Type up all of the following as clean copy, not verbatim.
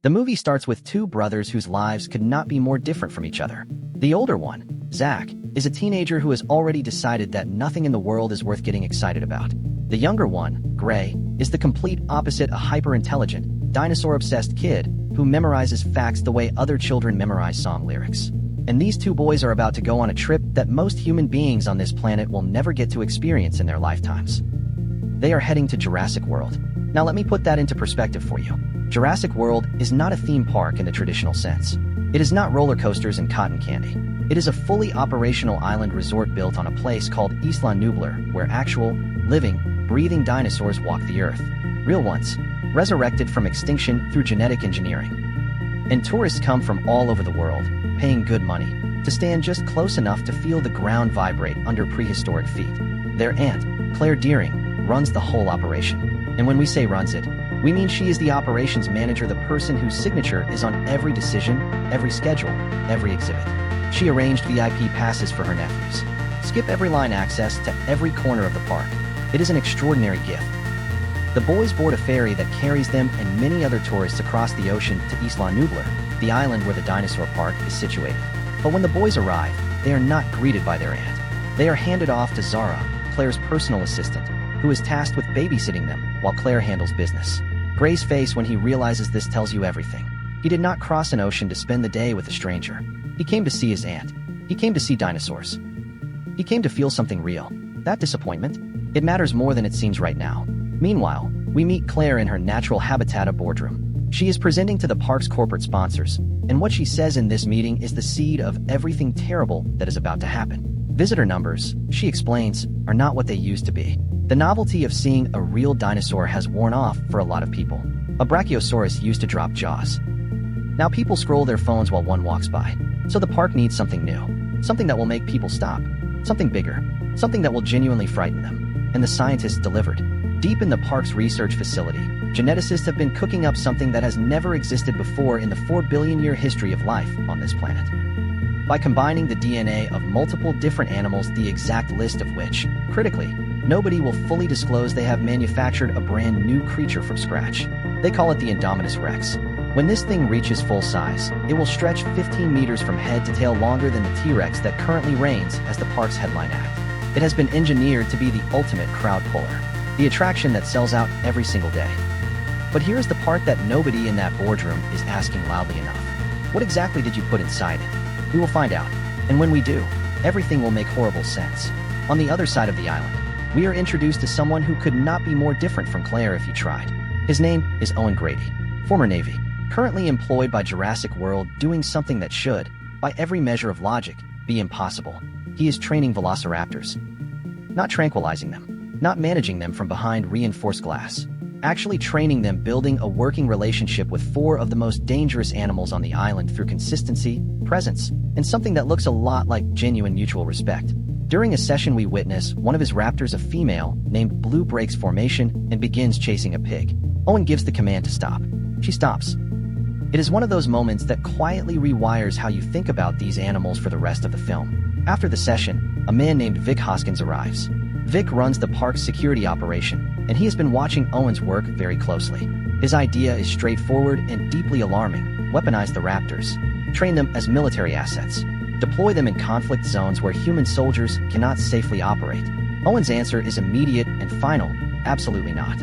The movie starts with two brothers whose lives could not be more different from each other. The older one, Zach, is a teenager who has already decided that nothing in the world is worth getting excited about. The younger one, Gray, is the complete opposite, a hyper-intelligent, dinosaur-obsessed kid who memorizes facts the way other children memorize song lyrics. And these two boys are about to go on a trip that most human beings on this planet will never get to experience in their lifetimes. They are heading to Jurassic World. Now let me put that into perspective for you. Jurassic World is not a theme park in the traditional sense. It is not roller coasters and cotton candy. It is a fully operational island resort built on a place called Isla Nublar, where actual, living, breathing dinosaurs walk the earth. Real ones, resurrected from extinction through genetic engineering. And tourists come from all over the world, paying good money, to stand just close enough to feel the ground vibrate under prehistoric feet. Their aunt, Claire Deering, runs the whole operation. And when we say runs it, we mean she is the operations manager, the person whose signature is on every decision, every schedule, every exhibit. She arranged VIP passes for her nephews. Skip every line access to every corner of the park. It is an extraordinary gift. The boys board a ferry that carries them and many other tourists across the ocean to Isla Nublar, the island where the dinosaur park is situated. But when the boys arrive, they are not greeted by their aunt. They are handed off to Zara, Claire's personal assistant, who is tasked with babysitting them while Claire handles business. Gray's face when he realizes this tells you everything. He did not cross an ocean to spend the day with a stranger. He came to see his aunt. He came to see dinosaurs. He came to feel something real. That disappointment? It matters more than it seems right now. Meanwhile, we meet Claire in her natural habitat, a boardroom. She is presenting to the park's corporate sponsors, and what she says in this meeting is the seed of everything terrible that is about to happen. Visitor numbers, she explains, are not what they used to be. The novelty of seeing a real dinosaur has worn off for a lot of people. A brachiosaurus used to drop jaws. Now people scroll their phones while one walks by. So the park needs something new. Something that will make people stop. Something bigger. Something that will genuinely frighten them. And the scientists delivered. Deep in the park's research facility, geneticists have been cooking up something that has never existed before in the 4 billion-year history of life on this planet. By combining the DNA of multiple different animals, the exact list of which, critically, nobody will fully disclose, they have manufactured a brand new creature from scratch. They call it the Indominus Rex. When this thing reaches full size, it will stretch 15 meters from head to tail, longer than the T-Rex that currently reigns as the park's headline act. It has been engineered to be the ultimate crowd puller, the attraction that sells out every single day. But here's the part that nobody in that boardroom is asking loudly enough. What exactly did you put inside it? We will find out. And when we do, everything will make horrible sense. On the other side of the island, we are introduced to someone who could not be more different from Claire if he tried. His name is Owen Grady, former Navy, currently employed by Jurassic World, doing something that should, by every measure of logic, be impossible. He is training velociraptors. Not tranquilizing them, not managing them from behind reinforced glass. Actually training them, building a working relationship with 4 of the most dangerous animals on the island through consistency, presence, and something that looks a lot like genuine mutual respect. During a session we witness one of his raptors, a female, named Blue, breaks formation and begins chasing a pig. Owen gives the command to stop. She stops. It is one of those moments that quietly rewires how you think about these animals for the rest of the film. After the session, a man named Vic Hoskins arrives. Vic runs the park's security operation, and he has been watching Owen's work very closely. His idea is straightforward and deeply alarming. Weaponize the raptors. Train them as military assets. Deploy them in conflict zones where human soldiers cannot safely operate. Owen's answer is immediate and final: absolutely not.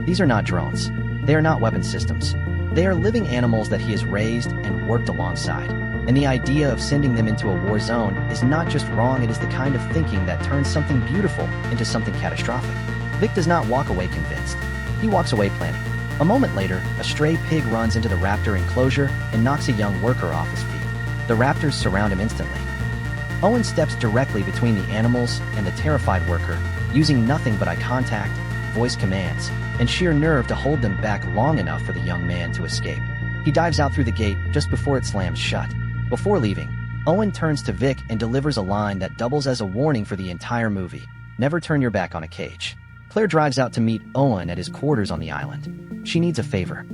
These are not drones. They are not weapon systems. They are living animals that he has raised and worked alongside. And the idea of sending them into a war zone is not just wrong, it is the kind of thinking that turns something beautiful into something catastrophic. Vic does not walk away convinced. He walks away planning. A moment later, a stray pig runs into the raptor enclosure and knocks a young worker off his feet. The raptors surround him instantly. Owen steps directly between the animals and the terrified worker, using nothing but eye contact, voice commands, and sheer nerve to hold them back long enough for the young man to escape. He dives out through the gate just before it slams shut. Before leaving, Owen turns to Vic and delivers a line that doubles as a warning for the entire movie: never turn your back on a cage. Claire drives out to meet Owen at his quarters on the island. She needs a favor.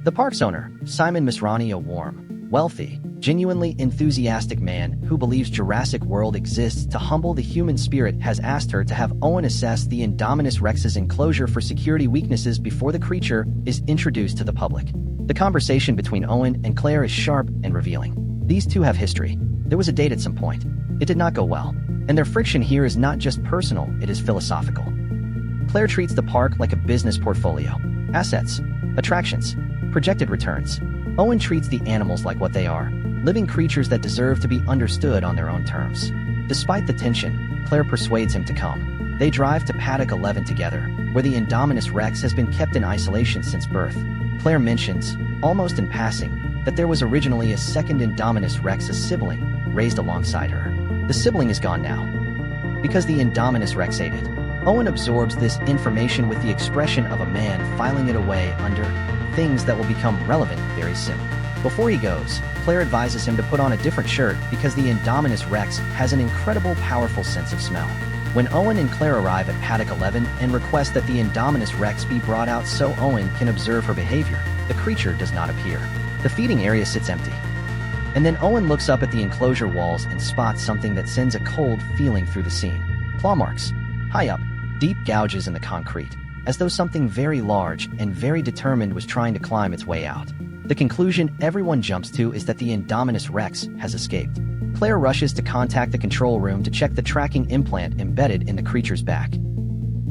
The park's owner, Simon Misrani, a warm, wealthy, genuinely enthusiastic man who believes Jurassic World exists to humble the human spirit has asked her to have Owen assess the Indominus Rex's enclosure for security weaknesses before the creature is introduced to the public. The conversation between Owen and Claire is sharp and revealing. These two have history. There was a date at some point. It did not go well. And their friction here is not just personal, it is philosophical. Claire treats the park like a business portfolio. Assets, attractions, projected returns. Owen treats the animals like what they are, living creatures that deserve to be understood on their own terms. Despite the tension, Claire persuades him to come. They drive to Paddock 11 together, where the Indominus Rex has been kept in isolation since birth. Claire mentions, almost in passing, that there was originally a second Indominus Rex, a sibling, raised alongside her. The sibling is gone now, because the Indominus Rex ate it. Owen absorbs this information with the expression of a man filing it away under things that will become relevant very soon. Before he goes, Claire advises him to put on a different shirt because the Indominus Rex has an incredible powerful sense of smell. When Owen and Claire arrive at Paddock 11 and request that the Indominus Rex be brought out so Owen can observe her behavior, the creature does not appear. The feeding area sits empty. And then Owen looks up at the enclosure walls and spots something that sends a cold feeling through the scene. Claw marks. High up, deep gouges in the concrete, as though something very large and very determined was trying to climb its way out. The conclusion everyone jumps to is that the Indominus Rex has escaped. Claire rushes to contact the control room to check the tracking implant embedded in the creature's back.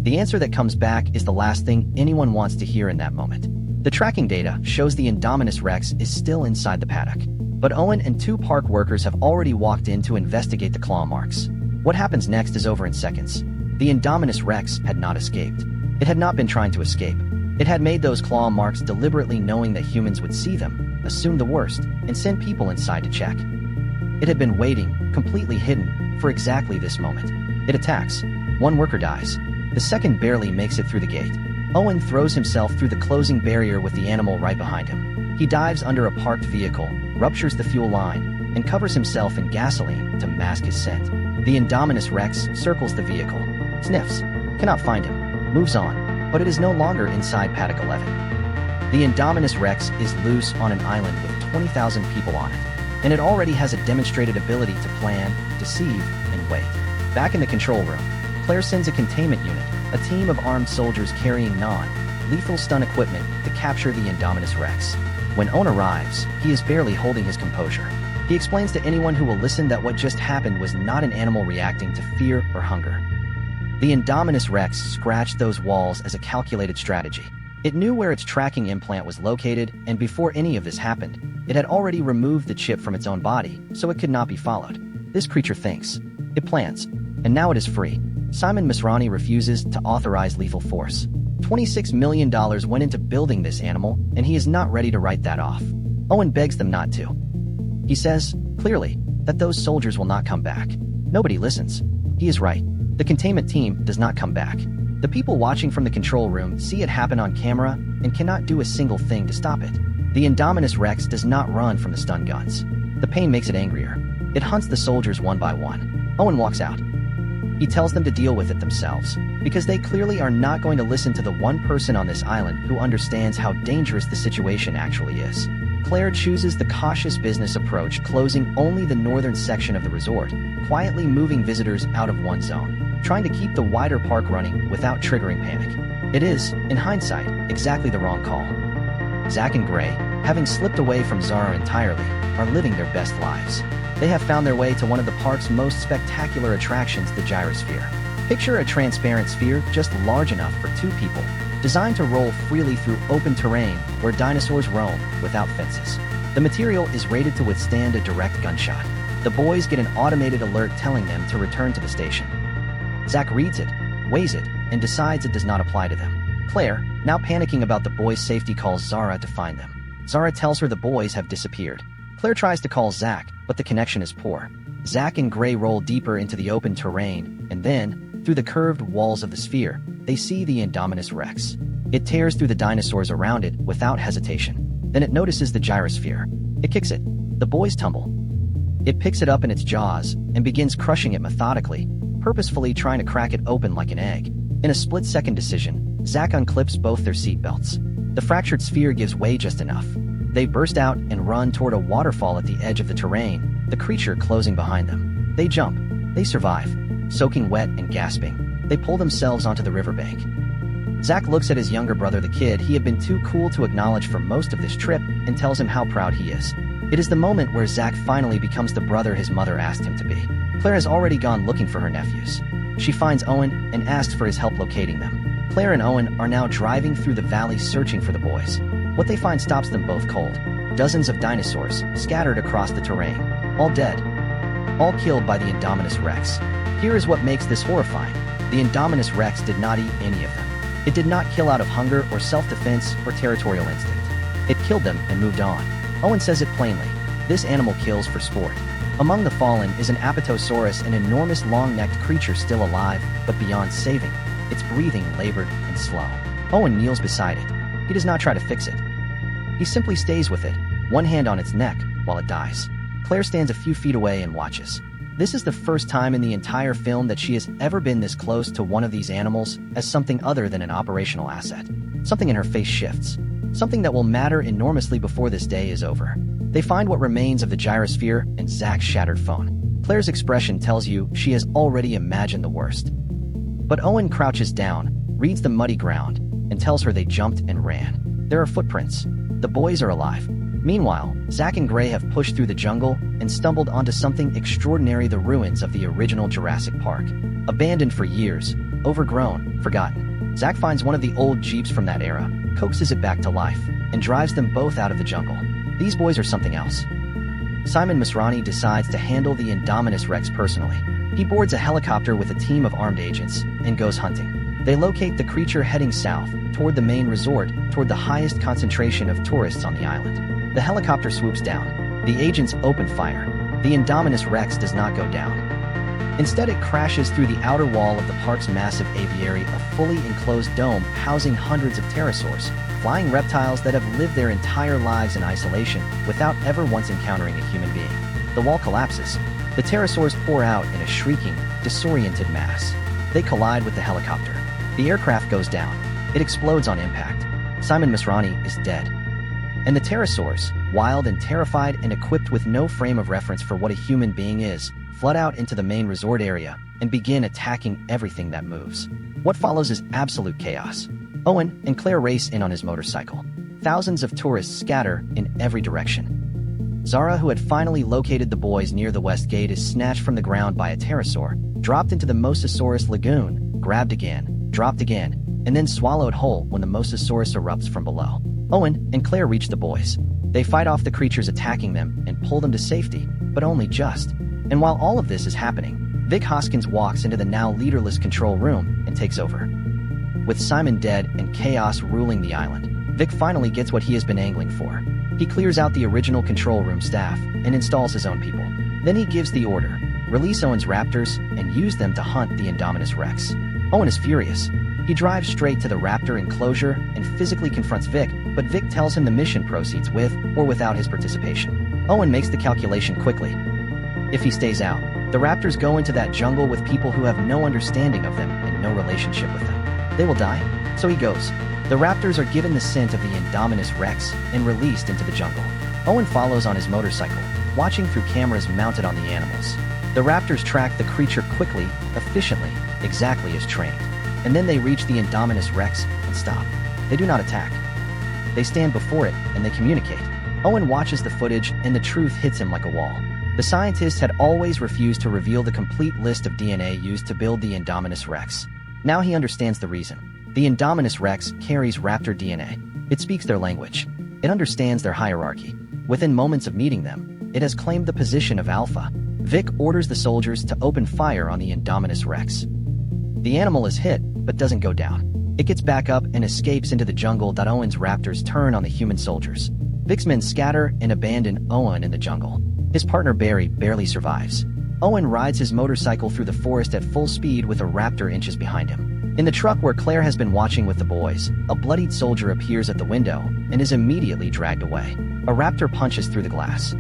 The answer that comes back is the last thing anyone wants to hear in that moment. The tracking data shows the Indominus Rex is still inside the paddock, but Owen and two park workers have already walked in to investigate the claw marks. What happens next is over in seconds. The Indominus Rex had not escaped. It had not been trying to escape. It had made those claw marks deliberately knowing that humans would see them, assume the worst, and send people inside to check. It had been waiting, completely hidden, for exactly this moment. It attacks. One worker dies. The second barely makes it through the gate. Owen throws himself through the closing barrier with the animal right behind him. He dives under a parked vehicle, ruptures the fuel line, and covers himself in gasoline to mask his scent. The Indominus Rex circles the vehicle, sniffs, cannot find him, moves on, but it is no longer inside Paddock 11. The Indominus Rex is loose on an island with 20,000 people on it, and it already has a demonstrated ability to plan, deceive, and wait. Back in the control room, Claire sends a containment unit, a team of armed soldiers carrying non-lethal stun equipment to capture the Indominus Rex. When Owen arrives, he is barely holding his composure. He explains to anyone who will listen that what just happened was not an animal reacting to fear or hunger. The Indominus Rex scratched those walls as a calculated strategy. It knew where its tracking implant was located, and before any of this happened, it had already removed the chip from its own body, so it could not be followed. This creature thinks. It plans. And now it is free. Simon Masrani refuses to authorize lethal force. $26 million went into building this animal, and he is not ready to write that off. Owen begs them not to. He says, clearly, that those soldiers will not come back. Nobody listens. He is right. The containment team does not come back. The people watching from the control room see it happen on camera and cannot do a single thing to stop it. The Indominus Rex does not run from the stun guns. The pain makes it angrier. It hunts the soldiers one by one. Owen walks out. He tells them to deal with it themselves, because they clearly are not going to listen to the one person on this island who understands how dangerous the situation actually is. Claire chooses the cautious business approach, closing only the northern section of the resort, quietly moving visitors out of one zone, trying to keep the wider park running without triggering panic. It is, in hindsight, exactly the wrong call. Zach and Gray, having slipped away from Zara entirely, are living their best lives. They have found their way to one of the park's most spectacular attractions, the gyrosphere. Picture a transparent sphere just large enough for two people, designed to roll freely through open terrain where dinosaurs roam without fences. The material is rated to withstand a direct gunshot. The boys get an automated alert telling them to return to the station. Zach reads it, weighs it, and decides it does not apply to them. Claire, now panicking about the boys' safety, calls Zara to find them. Zara tells her the boys have disappeared. Claire tries to call Zach, but the connection is poor. Zach and Gray roll deeper into the open terrain, and then, through the curved walls of the sphere, they see the Indominus Rex. It tears through the dinosaurs around it without hesitation. Then it notices the gyrosphere. It kicks it. The boys tumble. It picks it up in its jaws and begins crushing it methodically, purposefully trying to crack it open like an egg. In a split-second decision, Zach unclips both their seatbelts. The fractured sphere gives way just enough. They burst out and run toward a waterfall at the edge of the terrain, the creature closing behind them. They jump. They survive. Soaking wet and gasping, they pull themselves onto the riverbank. Zach looks at his younger brother, the kid he had been too cool to acknowledge for most of this trip, and tells him how proud he is. It is the moment where Zach finally becomes the brother his mother asked him to be. Claire has already gone looking for her nephews. She finds Owen and asks for his help locating them. Claire and Owen are now driving through the valley searching for the boys. What they find stops them both cold. Dozens of dinosaurs scattered across the terrain, all dead, all killed by the Indominus Rex. Here is what makes this horrifying. The Indominus Rex did not eat any of them. It did not kill out of hunger or self-defense or territorial instinct. It killed them and moved on. Owen says it plainly. This animal kills for sport. Among the fallen is an Apatosaurus, an enormous long-necked creature still alive, but beyond saving. Its breathing labored and slow. Owen kneels beside it. He does not try to fix it. He simply stays with it, one hand on its neck, while it dies. Claire stands a few feet away and watches. This is the first time in the entire film that she has ever been this close to one of these animals as something other than an operational asset. Something in her face shifts. Something that will matter enormously before this day is over. They find what remains of the gyrosphere and Zach's shattered phone. Claire's expression tells you she has already imagined the worst. But Owen crouches down, reads the muddy ground, and tells her they jumped and ran. There are footprints. The boys are alive. Meanwhile, Zach and Gray have pushed through the jungle and stumbled onto something extraordinary, the ruins of the original Jurassic Park. Abandoned for years, overgrown, forgotten. Zach finds one of the old Jeeps from that era, coaxes it back to life, and drives them both out of the jungle. These boys are something else. Simon Masrani decides to handle the Indominus Rex personally. He boards a helicopter with a team of armed agents and goes hunting. They locate the creature heading south, toward the main resort, toward the highest concentration of tourists on the island. The helicopter swoops down. The agents open fire. The Indominus Rex does not go down. Instead, it crashes through the outer wall of the park's massive aviary, a fully enclosed dome housing hundreds of pterosaurs, flying reptiles that have lived their entire lives in isolation without ever once encountering a human being. The wall collapses. The pterosaurs pour out in a shrieking, disoriented mass. They collide with the helicopter. The aircraft goes down. It explodes on impact. Simon Masrani is dead. And the pterosaurs, wild and terrified and equipped with no frame of reference for what a human being is, flood out into the main resort area and begin attacking everything that moves. What follows is absolute chaos. Owen and Claire race in on his motorcycle. Thousands of tourists scatter in every direction. Zara, who had finally located the boys near the west gate, is snatched from the ground by a pterosaur, dropped into the Mosasaurus lagoon, grabbed again, dropped again, and then swallowed whole when the Mosasaurus erupts from below. Owen and Claire reach the boys. They fight off the creatures attacking them and pull them to safety, but only just. And while all of this is happening, Vic Hoskins walks into the now leaderless control room and takes over. With Simon dead and chaos ruling the island, Vic finally gets what he has been angling for. He clears out the original control room staff and installs his own people. Then he gives the order, release Owen's raptors and use them to hunt the Indominus Rex. Owen is furious. He drives straight to the raptor enclosure and physically confronts Vic, but Vic tells him the mission proceeds with or without his participation. Owen makes the calculation quickly. If he stays out, the raptors go into that jungle with people who have no understanding of them and no relationship with them. They will die, so he goes. The raptors are given the scent of the Indominus Rex and released into the jungle. Owen follows on his motorcycle, watching through cameras mounted on the animals. The raptors track the creature quickly, efficiently, exactly as trained. And then they reach the Indominus Rex and stop. They do not attack. They stand before it and they communicate. Owen watches the footage and the truth hits him like a wall. The scientists had always refused to reveal the complete list of DNA used to build the Indominus Rex. Now he understands the reason. The Indominus Rex carries raptor DNA. It speaks their language. It understands their hierarchy. Within moments of meeting them, it has claimed the position of alpha. Vic orders the soldiers to open fire on the Indominus Rex. The animal is hit, but doesn't go down. It gets back up and escapes into the jungle. Owen's raptors turn on the human soldiers. Vic's men scatter and abandon Owen in the jungle. His partner Barry barely survives. Owen rides his motorcycle through the forest at full speed with a raptor inches behind him. In the truck where Claire has been watching with the boys, a bloodied soldier appears at the window and is immediately dragged away. A raptor punches through the glass.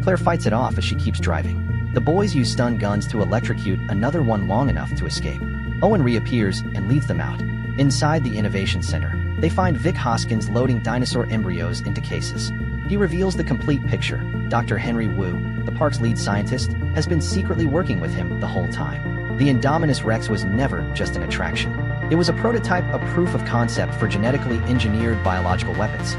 Claire fights it off as she keeps driving. The boys use stun guns to electrocute another one long enough to escape. Owen reappears and leads them out. Inside the Innovation Center, they find Vic Hoskins loading dinosaur embryos into cases. He reveals the complete picture. Dr. Henry Wu, the park's lead scientist, has been secretly working with him the whole time. The Indominus Rex was never just an attraction. It was a prototype, a proof of concept for genetically engineered biological weapons.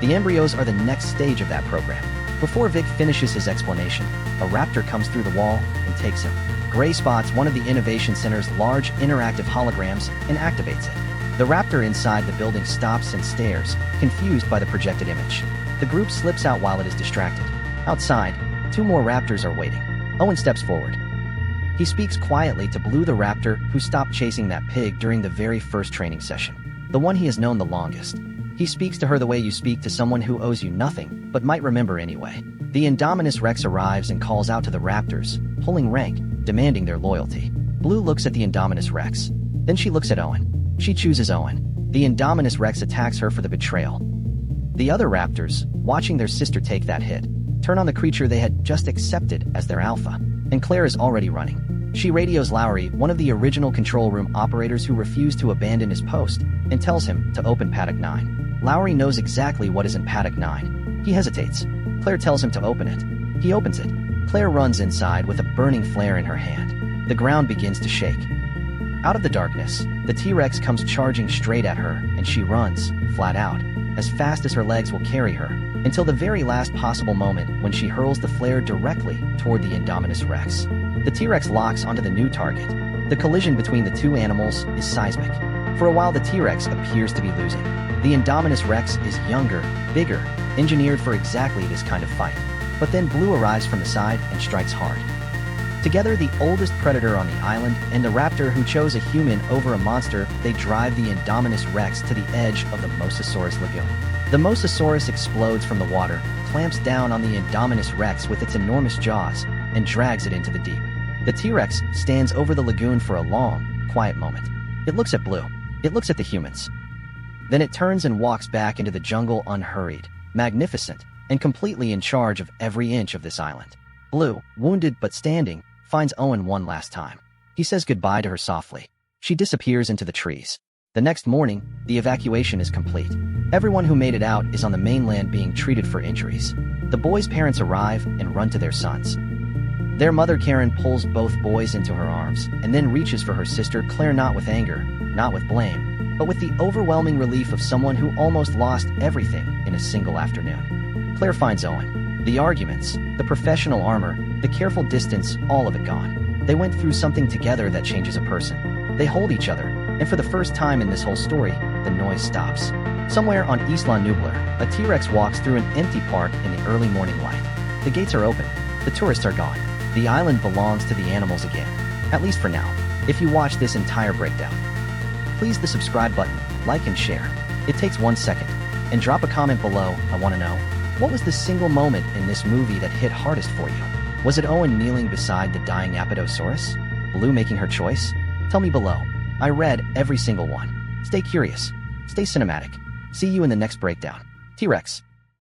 The embryos are the next stage of that program. Before Vic finishes his explanation, a raptor comes through the wall and takes him. Gray spots one of the Innovation Center's large interactive holograms and activates it. The raptor inside the building stops and stares, confused by the projected image. The group slips out while it is distracted. Outside, 2 more raptors are waiting. Owen steps forward. He speaks quietly to Blue the raptor, who stopped chasing that pig during the very first training session. The one he has known the longest. He speaks to her the way you speak to someone who owes you nothing, but might remember anyway. The Indominus Rex arrives and calls out to the raptors, pulling rank, demanding their loyalty. Blue looks at the Indominus Rex. Then she looks at Owen. She chooses Owen. The Indominus Rex attacks her for the betrayal. The other raptors, watching their sister take that hit, turn on the creature they had just accepted as their alpha. And Claire is already running. She radios Lowry, one of the original control room operators who refused to abandon his post, and tells him to open Paddock 9. Lowry knows exactly what is in Paddock 9. He hesitates. Claire tells him to open it. He opens it. Claire runs inside with a burning flare in her hand. The ground begins to shake. Out of the darkness, the T-Rex comes charging straight at her, and she runs, flat out, as fast as her legs will carry her, until the very last possible moment when she hurls the flare directly toward the Indominus Rex. The T-Rex locks onto the new target. The collision between the 2 animals is seismic. For a while, the T-Rex appears to be losing. The Indominus Rex is younger, bigger, engineered for exactly this kind of fight. But then Blue arrives from the side and strikes hard. Together, the oldest predator on the island and the raptor who chose a human over a monster, they drive the Indominus Rex to the edge of the Mosasaurus lagoon. The Mosasaurus explodes from the water, clamps down on the Indominus Rex with its enormous jaws, and drags it into the deep. The T-Rex stands over the lagoon for a long, quiet moment. It looks at Blue. It looks at the humans. Then it turns and walks back into the jungle unhurried, magnificent, and completely in charge of every inch of this island. Blue, wounded but standing, finds Owen one last time. He says goodbye to her softly. She disappears into the trees. The next morning, the evacuation is complete. Everyone who made it out is on the mainland being treated for injuries. The boys' parents arrive and run to their sons. Their mother Karen pulls both boys into her arms and then reaches for her sister Claire, not with anger, not with blame, but with the overwhelming relief of someone who almost lost everything in a single afternoon. Claire finds Owen. The arguments, the professional armor, the careful distance, all of it gone. They went through something together that changes a person. They hold each other, and for the first time in this whole story, the noise stops. Somewhere on Isla Nublar, a T-Rex walks through an empty park in the early morning light. The gates are open. The tourists are gone. The island belongs to the animals again. At least for now. If you watch this entire breakdown, please the subscribe button, like and share. It takes 1 second. And drop a comment below. I want to know, what was the single moment in this movie that hit hardest for you? Was it Owen kneeling beside the dying Apatosaurus? Blue making her choice? Tell me below. I read every single one. Stay curious. Stay cinematic. See you in the next breakdown. T-Rex.